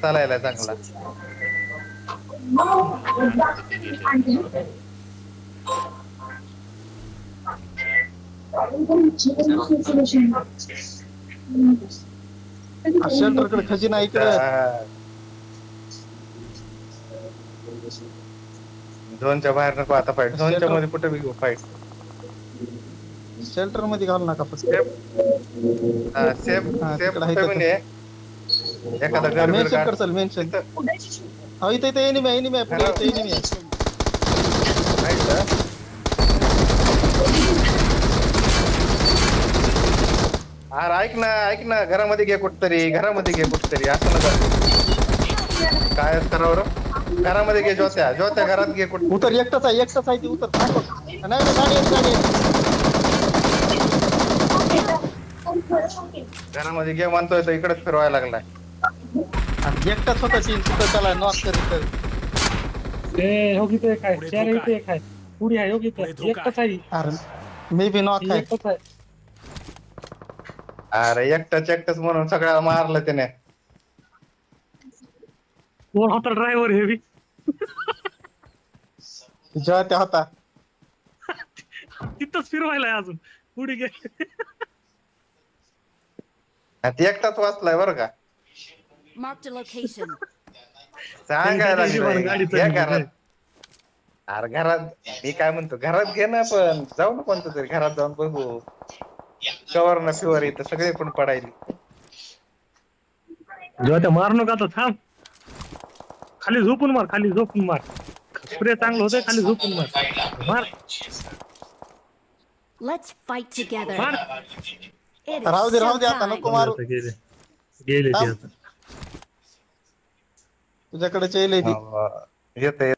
चालायला चांगला. शेल्टरकडे खजिना इकडे. झोनच्या बाहेर नको आता फाईट. झोनच्या मध्ये कुठे बी फाईट. शेल्टर मध्ये घालू नका फक्त. सेफ सेफ कुठे पण आहे. एखादा घर मेन बिर शेल्टर चल मेन शेल्टर. हा इथे एनिमी आहे पुढे एनिमी आहे. अरे ऐक ना घरामध्ये घे कुठतरी. घरामध्ये घे कुठतरी. असं नका काय करावर. घरामध्ये घे. ज्योत्या घरात घे कुठ. उतर एकटाच आहे ते उतर. नाही गाडी घरामध्ये घे म्हणतोय तर इकडेच फिरवायला लागलाय. एकटाच होता टीम तिथं त्याला नॉक करत. ए हो किती काय चार इथे काय पुढे आहे हो किती एकटाच आहे. अरे मी बी नॉक आहे. एकटाच आहे. अरे एकटाच म्हणून सगळ्याला मारलं त्याने. कोण होता ड्रायव्हर हेवी. ज्योत्या होता तिथंच फिरवायला अजून पुढे गे. ती एकटाच वाचलाय बरं का. Marked a location. सांगायला घरात. अरे घरात मी काय म्हणतो घरात घे ना. पण जाऊ ना कोणतं तरी घरात जाऊन बघू. कवर ना फिवर इथं सगळे पण पडायली. जेव्हा मार नका आता थांब. खाली झोपून मार. स्प्रे चांगलं होतंय. खाली झोपून मार. Let's fight together. मार. It is राहू दे आता showtime. नको मारू. गेले ते आता. तुझ्याकडे येईल ती. येते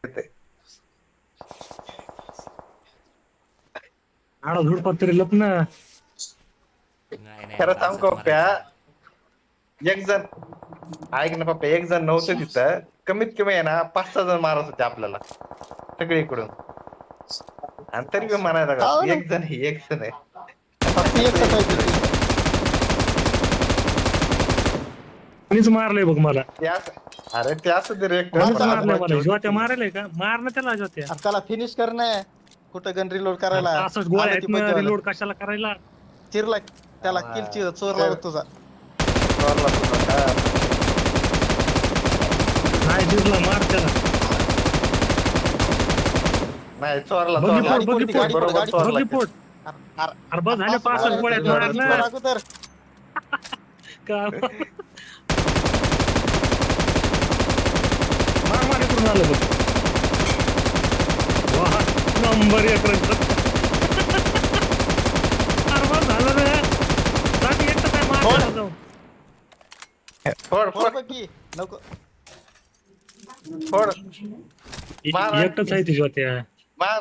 आडा झुडपात तरी लप ना. खरं सांग पप्प्या. एक जण ऐक ना पप्प्या. एक जण नव्हतं तिथं. कमीत कमी आहे ना 5-6 जण मारत होते आपल्याला सगळीकडून. आणि तरी बी म्हणायला लागला एक जण आहे. फक्त एकटाच आहे. कोणीच मारलंय बघ मला. अरे ते असं दे रे. मारलंय मला. ज्योत्या मारायलाय का. मार ना त्याला ज्योत्या. त्याला फिनिश करणं. कुठं गन रिलोड करायला. असंच गोळ्या आहेत ना. रिलोड कशाला करायला. चिरला त्याला किल चोरला तुझा. नाही जिरला मार त्याला. नाही चोरला. बघ बरोबर रिपोर्ट. अरे बस झाले 5 गोळ्यात मार ना. मार इकडून आलं बघ. वाह नंबर 1 रन. अरे बस झालं रे. जाती एकटं काय मार जाऊन. फोड की नको. फोड. एकटंच आहे ती ज्योत्या. मार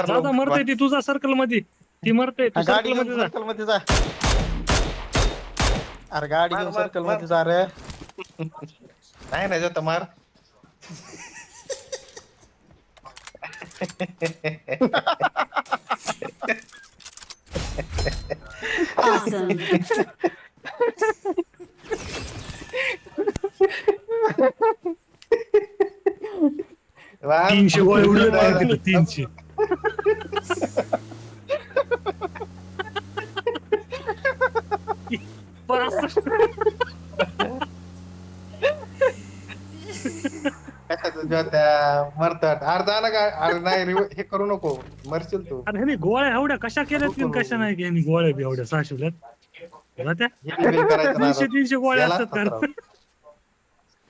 दादा मरते ती तुझा सर्कल मध्ये. ती मरते गाडी सर्कल मध्ये जा. अरे गाडी घेऊन सर्कल मध्ये जा रे. नाही जाता मार. Awesome. वाह, 300 गोळ्या उडले पाहिजे 300. मरतात अर्धा ना काय. अरे नाही हे करू नको मरशील तू. अरे ह्यानी गोळ्या एवढ्या कशा केल्यात की कशा नाही की ह्यानी गोळ्या बी एवढ्या 600 ल्यात. 300 गोळ्या असतात का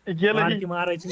गेलं मारायची